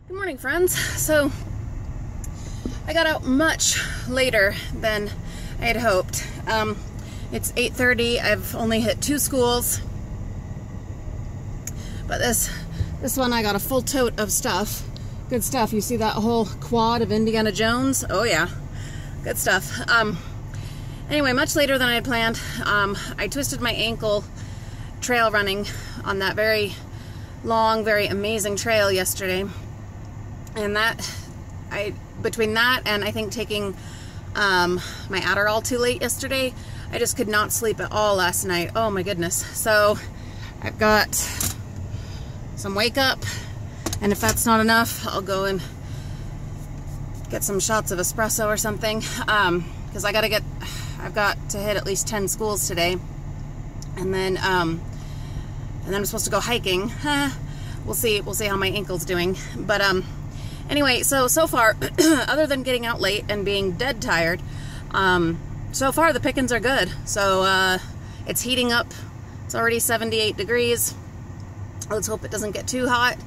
Good morning, friends. So I got out much later than I had hoped. It's 8:30. I've only hit 2 schools, but this one I got a full tote of stuff. Good stuff. You see that whole quad of Indiana Jones? Oh yeah, good stuff. Anyway, much later than I had planned. I twisted my ankle trail running on that very long, very amazing trail yesterday. And between that and I think taking my Adderall too late yesterday, I just could not sleep at all last night. Oh my goodness. So I've got some wake up, and if that's not enough, I'll go and get some shots of espresso or something, because I've got to hit at least 10 schools today, and then I'm supposed to go hiking. We'll see how my ankle's doing. But anyway, so far, other than getting out late and being dead tired, so far the pickings are good. So it's heating up. It's already 78 degrees. Let's hope it doesn't get too hot.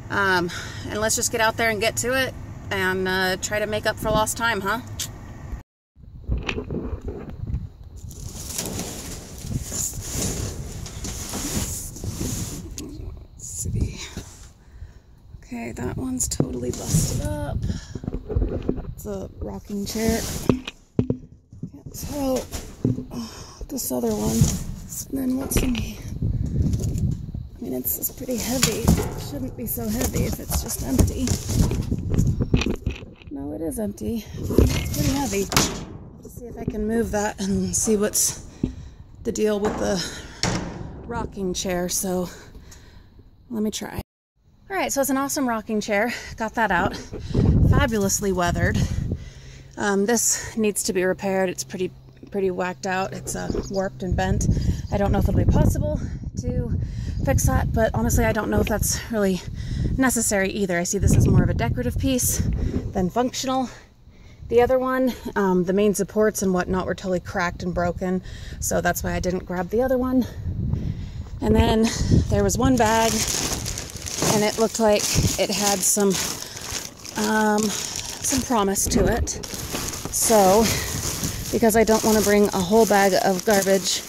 And let's just get out there and get to it and try to make up for lost time, huh? Okay, that one's totally busted up. It's a rocking chair. Can't tell this other one. And then what's in here? I mean, it's pretty heavy. It shouldn't be so heavy if it's just empty. No, it is empty. It's pretty heavy. Let's see if I can move that and see what's the deal with the rocking chair. So let me try. Alright, so it's an awesome rocking chair. Got that out. Fabulously weathered. This needs to be repaired. It's pretty whacked out. It's warped and bent. I don't know if it'll be possible to fix that, but honestly I don't know if that's really necessary either. I see this as more of a decorative piece than functional. The other one, the main supports and whatnot were totally cracked and broken, so that's why I didn't grab the other one. And then there was one bag, and it looked like it had some promise to it. So, because I don't want to bring a whole bag of garbage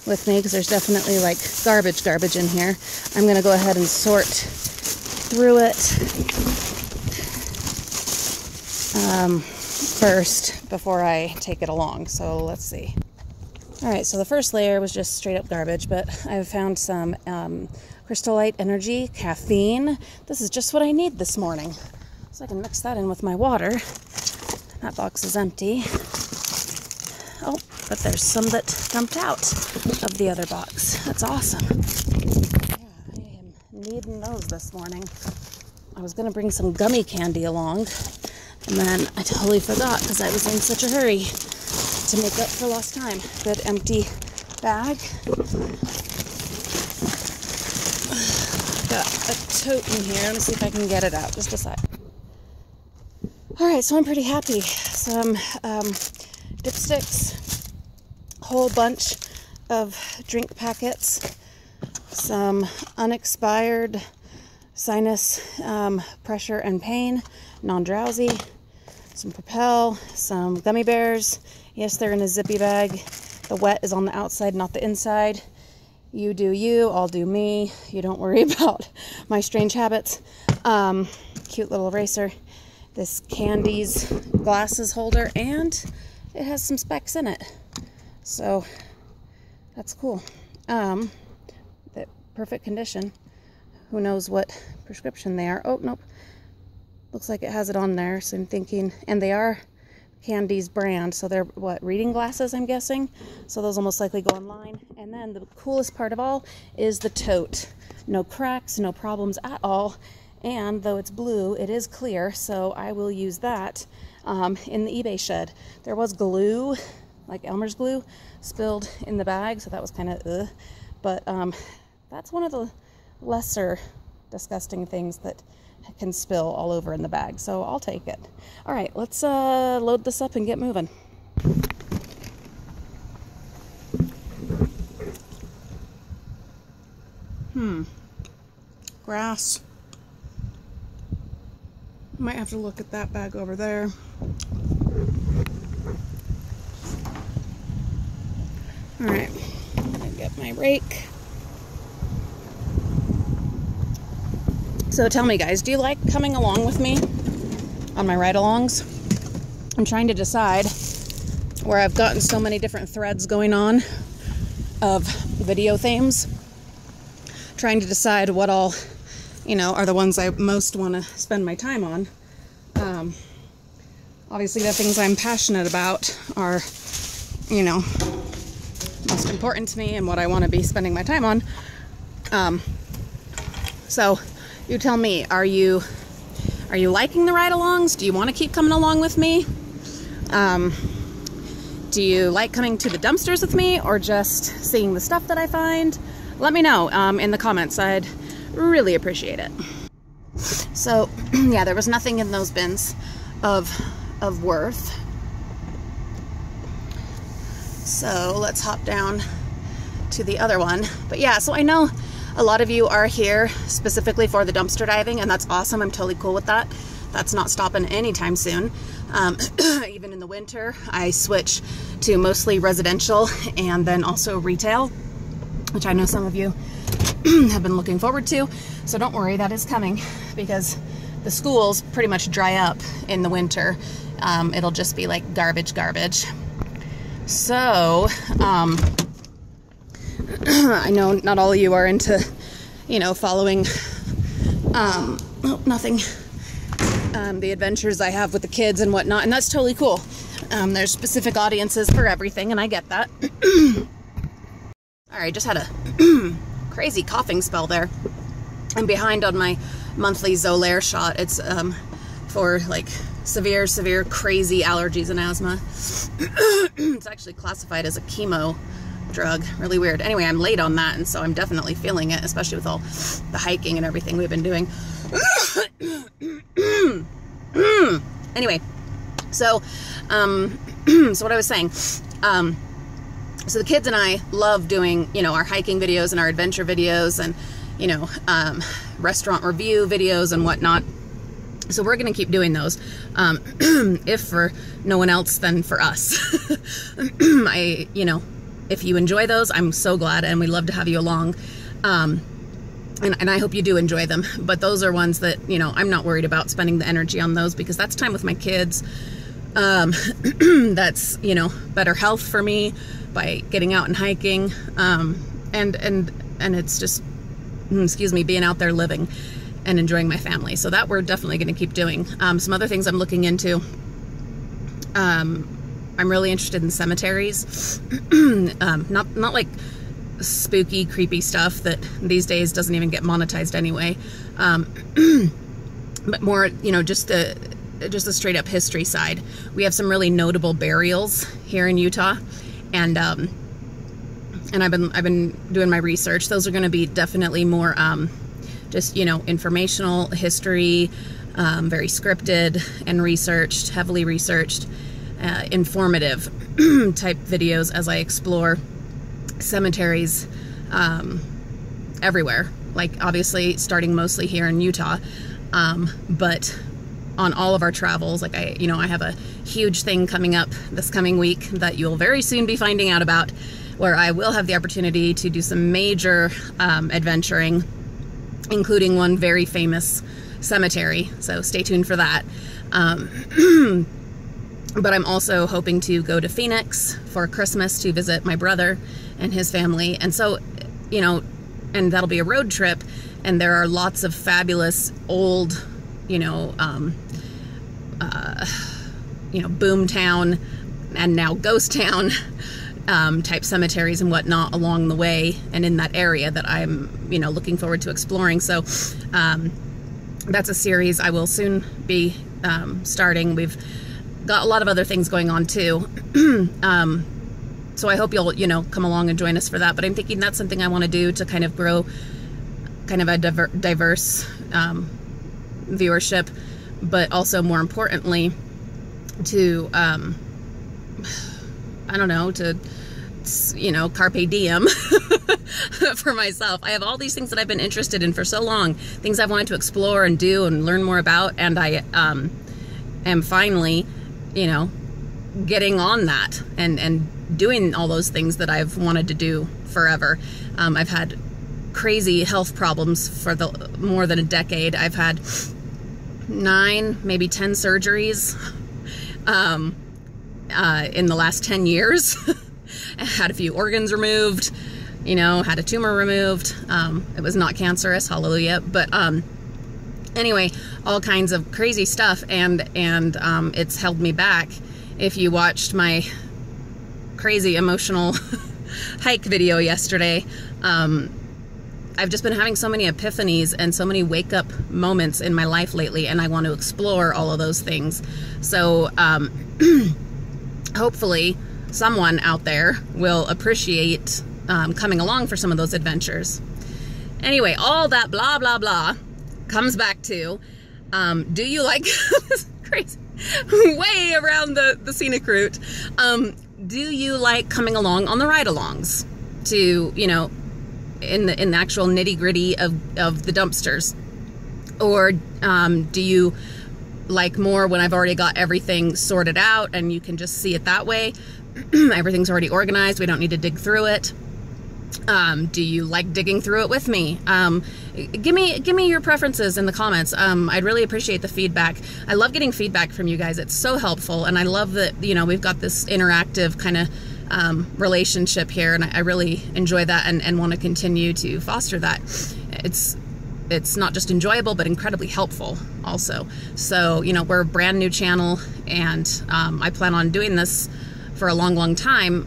with me, because there's definitely like garbage in here, I'm going to go ahead and sort through it first before I take it along. So let's see. Alright, so the first layer was just straight up garbage, but I've found some Crystal Light Energy caffeine. This is just what I need this morning. So I can mix that in with my water. That box is empty. Oh, but there's some that dumped out of the other box. That's awesome. Yeah, I am needing those this morning. I was going to bring some gummy candy along, and then I totally forgot because I was in such a hurry to make up for lost time. Good empty bag. Got a tote in here. Let me see if I can get it out. Just a sec. Alright, so I'm pretty happy. Some dipsticks, a whole bunch of drink packets, some unexpired sinus pressure and pain, non-drowsy, some Propel, some gummy bears. Yes, they're in a zippy bag. The wet is on the outside, not the inside. You do you, I'll do me. You don't worry about my strange habits. Cute little eraser. This Candies glasses holder, and it has some specs in it. So that's cool. The perfect condition. Who knows what prescription they are. Oh, nope. Looks like it has it on there, so I'm thinking, and they are Candies brand, so they're what, reading glasses, I'm guessing. So those will most likely go online. And then the coolest part of all is the tote. No cracks, no problems at all. And though it's blue, it is clear, so I will use that in the eBay shed. There was glue, like Elmer's glue, spilled in the bag, so that was kind of ugh. But that's one of the lesser disgusting things that can spill all over in the bag, so I'll take it. All right, let's load this up and get moving. Grass. Might have to look at that bag over there. All right, I'm gonna get my rake. So tell me, guys, do you like coming along with me on my ride-alongs? I'm trying to decide, where I've gotten so many different threads going on of video themes, trying to decide what all, you know, are the ones I most want to spend my time on. Obviously the things I'm passionate about are, you know, most important to me and what I want to be spending my time on. So you tell me, are you liking the ride-alongs? Do you want to keep coming along with me? Do you like coming to the dumpsters with me, or just seeing the stuff that I find? Let me know in the comments. I'd really appreciate it. So yeah, there was nothing in those bins of worth. So let's hop down to the other one. But yeah, so I know a lot of you are here specifically for the dumpster diving, and that's awesome. I'm totally cool with that. That's not stopping anytime soon. Even in the winter, I switch to mostly residential and then also retail, which I know some of you have been looking forward to. So don't worry, that is coming, because the schools pretty much dry up in the winter. It'll just be like garbage. So, I know not all of you are into, you know, following, the adventures I have with the kids and whatnot, and that's totally cool. There's specific audiences for everything, and I get that. Alright, just had a crazy coughing spell there. I'm behind on my monthly Xolair shot. It's for like severe, crazy allergies and asthma. It's actually classified as a chemo drug. Really weird. Anyway, I'm late on that, and so I'm definitely feeling it, especially with all the hiking and everything we've been doing. Anyway, so so what I was saying, so the kids and I love doing, you know, our hiking videos and our adventure videos, and, you know, restaurant review videos and whatnot. So we're going to keep doing those, if for no one else, then for us. You know, if you enjoy those, I'm so glad, and we love to have you along. And I hope you do enjoy them. But those are ones that, you know, I'm not worried about spending the energy on those, because that's time with my kids. That's, you know, better health for me by getting out and hiking. And it's just, excuse me, being out there living and enjoying my family. So that we're definitely going to keep doing. Some other things I'm looking into. I'm really interested in cemeteries. Not like spooky, creepy stuff that these days doesn't even get monetized anyway. But more, you know, just the straight up history side. We have some really notable burials here in Utah, and I've been doing my research. Those are going to be definitely more just, you know, informational history, very scripted and researched, heavily researched, informative type videos as I explore cemeteries everywhere. Like, obviously starting mostly here in Utah, but on all of our travels. Like, I have a huge thing coming up this coming week that you'll very soon be finding out about, where I will have the opportunity to do some major adventuring, including one very famous cemetery. So stay tuned for that. But I'm also hoping to go to Phoenix for Christmas to visit my brother and his family. And so, you know, and that'll be a road trip, and there are lots of fabulous old, boomtown and now ghost town type cemeteries and whatnot along the way and in that area that I'm, looking forward to exploring. So that's a series I will soon be starting. We've got a lot of other things going on too. So I hope you'll, come along and join us for that. But I'm thinking that's something I want to do to kind of grow kind of a diverse viewership, but also more importantly to, I don't know, to, carpe diem, for myself. I have all these things that I've been interested in for so long, things I've wanted to explore and do and learn more about, and I am finally, you know, getting on that and doing all those things that I've wanted to do forever. I've had crazy health problems for more than a decade. I've had 9, maybe 10 surgeries in the last 10 years. I had a few organs removed, you know, had a tumor removed. It was not cancerous, hallelujah. But anyway, all kinds of crazy stuff, and it's held me back. If you watched my crazy emotional hike video yesterday, I've just been having so many epiphanies and so many wake-up moments in my life lately, and I want to explore all of those things. So hopefully someone out there will appreciate coming along for some of those adventures. Anyway, all that blah blah blah comes back to, do you like this crazy way around the scenic route, do you like coming along on the ride-alongs to, you know, in the actual nitty-gritty of the dumpsters? Or do you like more when I've already got everything sorted out and you can just see it that way? Everything's already organized, we don't need to dig through it. Do you like digging through it with me? Give me your preferences in the comments. I'd really appreciate the feedback. I love getting feedback from you guys. It's so helpful, and I love that, you know, we've got this interactive kind of relationship here, and I really enjoy that and want to continue to foster that. It's not just enjoyable, but incredibly helpful also. So, you know, we're a brand new channel, and I plan on doing this for a long time,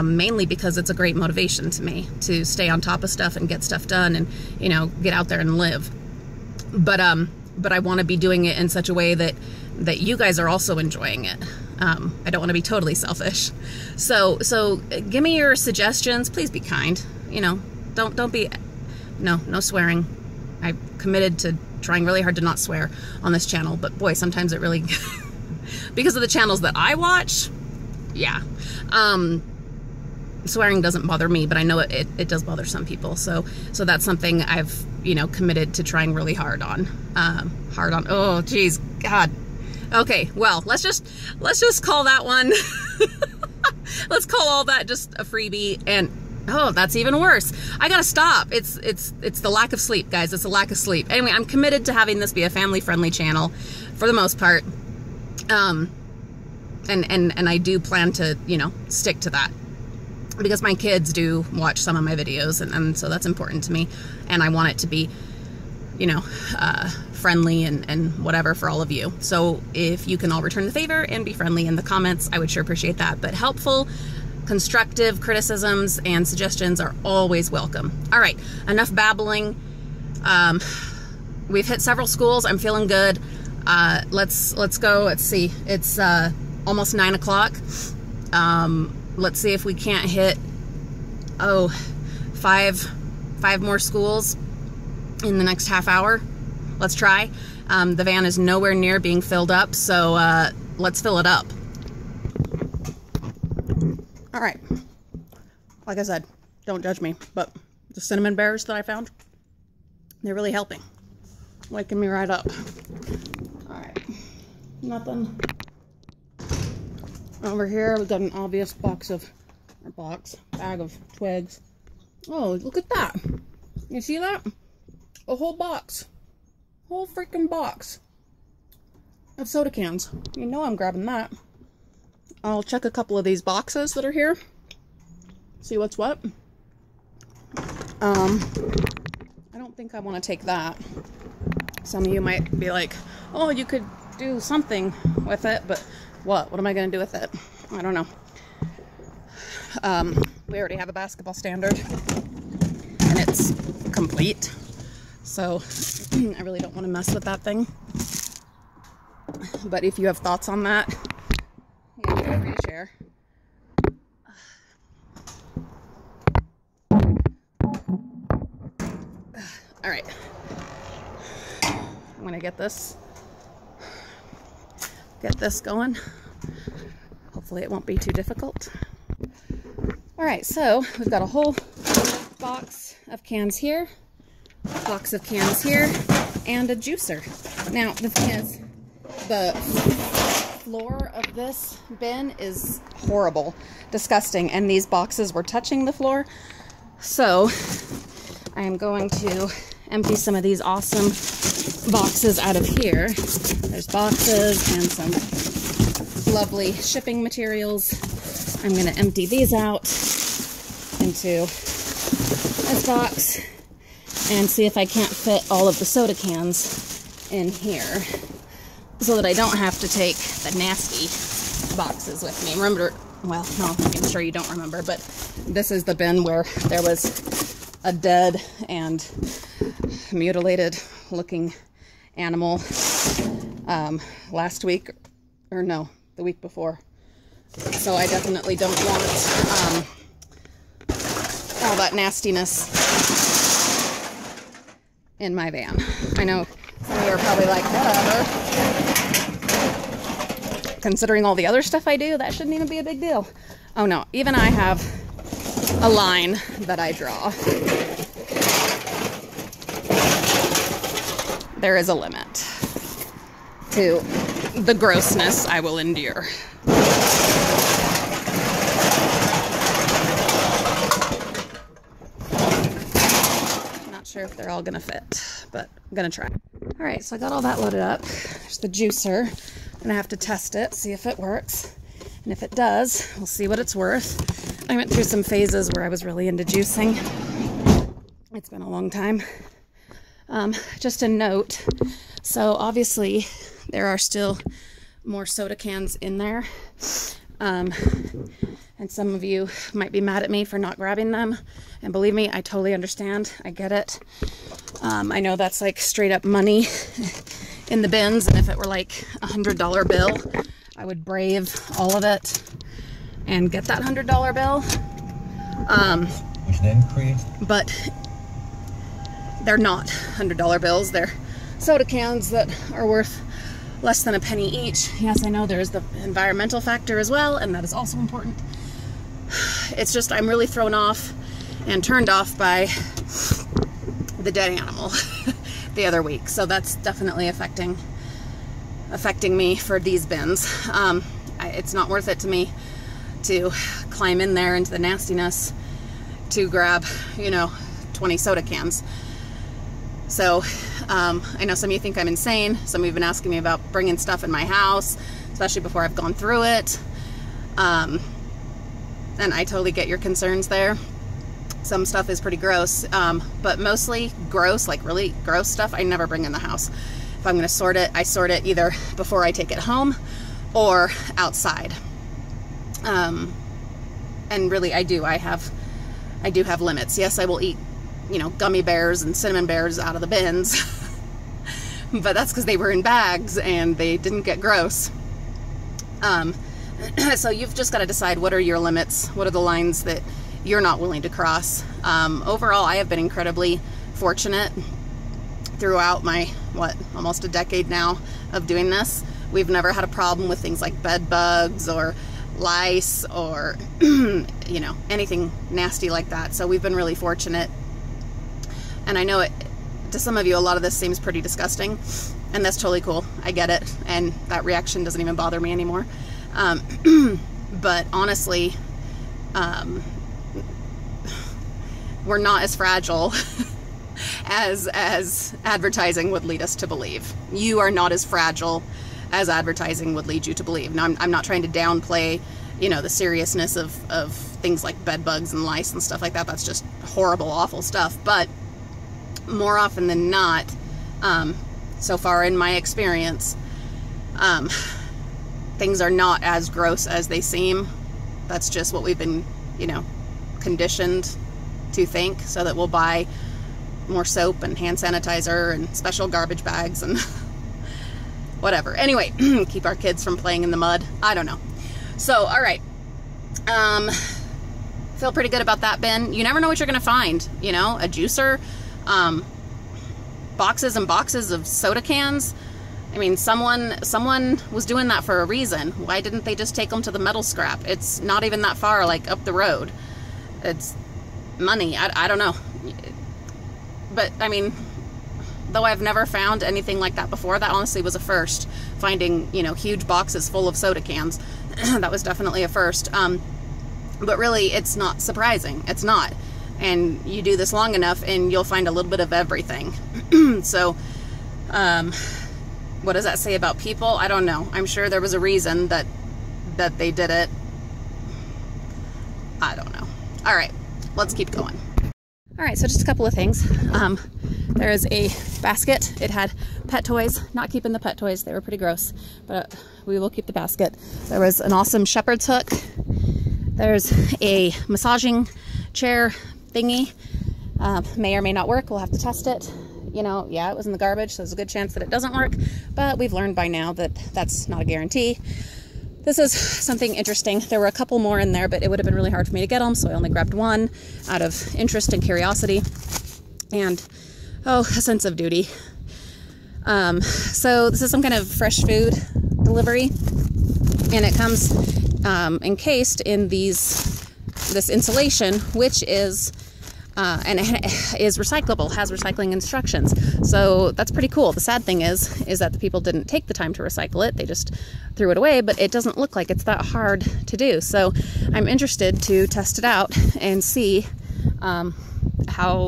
mainly because it's a great motivation to me to stay on top of stuff and get stuff done and, you know, get out there and live. But I want to be doing it in such a way that you guys are also enjoying it. I don't want to be totally selfish. So give me your suggestions. Please be kind. You know, don't be, no swearing. I'm committed to trying really hard to not swear on this channel, but boy, sometimes it really, because of the channels that I watch, yeah. Swearing doesn't bother me, but I know it does bother some people. So that's something I've, you know, committed to trying really hard on. Oh, geez, God. Okay, well, let's just call that one. Let's call all that just a freebie. And oh, that's even worse. I gotta stop. It's the lack of sleep, guys. It's a lack of sleep. Anyway, I'm committed to having this be a family-friendly channel for the most part. And I do plan to, you know, stick to that, because my kids do watch some of my videos, and so that's important to me, and I want it to be, you know, friendly and whatever for all of you. So if you can all return the favor and be friendly in the comments, I would sure appreciate that. But helpful, constructive criticisms and suggestions are always welcome. All right, enough babbling. We've hit several schools. I'm feeling good. Let's go. Let's see. It's almost 9 o'clock. Let's see if we can't hit, five more schools in the next half hour. Let's try. The van is nowhere near being filled up, so let's fill it up. All right. Like I said, don't judge me, but the cinnamon bears that I found, they're really helping. Waking me right up. All right. Nothing. Over here, we've got an obvious bag of twigs. Oh, look at that. You see that? A whole box. Whole freaking box of soda cans. You know I'm grabbing that. I'll check a couple of these boxes that are here. See what's what. I don't think I want to take that. Some of you might be like, oh, you could do something with it, but what? What am I going to do with it? I don't know. We already have a basketball standard, and it's complete. So I really don't want to mess with that thing. But if you have thoughts on that, yeah, feel free to share. All right. I'm going to get this going. Hopefully it won't be too difficult. All right, so we've got a whole box of cans here, box of cans here, and a juicer. Now, the thing is, the floor of this bin is horrible, disgusting, and these boxes were touching the floor. So I am going to empty some of these awesome boxes out of here. There's boxes and some lovely shipping materials. I'm going to empty these out into this box and see if I can't fit all of the soda cans in here so that I don't have to take the nasty boxes with me. Remember, well, no, I'm sure you don't remember, but this is the bin where there was a dead and mutilated looking animal last week, or no, the week before. So I definitely don't want all that nastiness in my van. I know some of you are probably like, whatever. Considering all the other stuff I do, that shouldn't even be a big deal. Oh no, even I have a line that I draw. There is a limit to the grossness I will endure. Not sure if they're all gonna fit, but I'm gonna try. All right, so I got all that loaded up. There's the juicer. I'm gonna have to test it, see if it works. And if it does, we'll see what it's worth. I went through some phases where I was really into juicing. It's been a long time. Just a note, so obviously there are still more soda cans in there, and some of you might be mad at me for not grabbing them, and believe me, I totally understand. I get it. I know that's like straight up money in the bins, and if it were like $100 bill, I would brave all of it and get that $100 bill. Which then creates... But they're not $100 bills. They're soda cans that are worth less than a penny each. Yes, I know there's the environmental factor as well, and that is also important. It's just I'm really thrown off and turned off by the dead animal the other week. So that's definitely affecting me for these bins. It's not worth it to me to climb in there into the nastiness to grab, 20 soda cans. So I know some of you think I'm insane. Some of you have been asking me about bringing stuff in my house, especially before I've gone through it. And I totally get your concerns there. Some stuff is pretty gross, but mostly gross, like really gross stuff, I never bring in the house. If I'm going to sort it, I sort it either before I take it home or outside. And really, I do have limits. Yes, I will eat, gummy bears and cinnamon bears out of the bins, but that's because they were in bags and they didn't get gross. So you've just got to decide, what are your limits? What are the lines that you're not willing to cross? Overall, I have been incredibly fortunate throughout my, almost a decade now of doing this. We've never had a problem with things like bed bugs or lice or, anything nasty like that. So we've been really fortunate. And I know to some of you, a lot of this seems pretty disgusting, and that's totally cool. I get it. And that reaction doesn't even bother me anymore. But honestly, we're not as fragile as advertising would lead us to believe. You are not as fragile as advertising would lead you to believe. Now, I'm not trying to downplay, the seriousness of things like bed bugs and lice and stuff like that. That's just horrible, awful stuff. But more often than not, so far in my experience, things are not as gross as they seem. That's just what we've been, conditioned to think, so that we'll buy more soap and hand sanitizer and special garbage bags and whatever. Anyway, keep our kids from playing in the mud. I don't know. So, all right. Feel pretty good about that bin. You never know what you're going to find. A juicer, boxes and boxes of soda cans. I mean, someone was doing that for a reason. Why didn't they just take them to the metal scrap? It's not even that far, like up the road. money. I don't know. But I mean, though I've never found anything like that before, that honestly was a first. Finding, you know, huge boxes full of soda cans. That was definitely a first. But really, it's not surprising. It's not. And you do this long enough and you'll find a little bit of everything. So, what does that say about people? I don't know. I'm sure there was a reason that they did it. I don't know. All right, let's keep going. All right, so just a couple of things. There is a basket. It had pet toys. Not keeping the pet toys. They were pretty gross, but we will keep the basket. There was an awesome shepherd's hook. There's a massaging chair thingy. May or may not work. We'll have to test it. You know, yeah, it was in the garbage, so there's a good chance that it doesn't work, but we've learned by now that that's not a guarantee. This is something interesting. There were a couple more in there, but it would have been really hard for me to get them, so I only grabbed one out of interest and curiosity and, oh, a sense of duty. So this is some kind of fresh food delivery, and it comes encased in this insulation, which is and it is recyclable, has recycling instructions. So that's pretty cool. The sad thing is that the people didn't take the time to recycle it. They just threw it away, but it doesn't look like it's that hard to do. So I'm interested to test it out and see how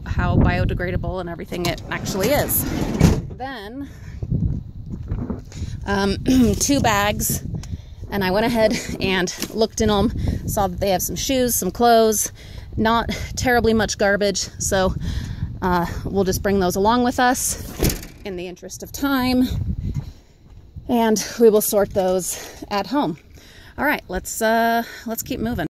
biodegradable and everything it actually is. Then 2 bags, and I went ahead and looked in them, saw that they have some shoes, some clothes, not terribly much garbage, so we'll just bring those along with us in the interest of time, and we will sort those at home. All right, let's keep moving.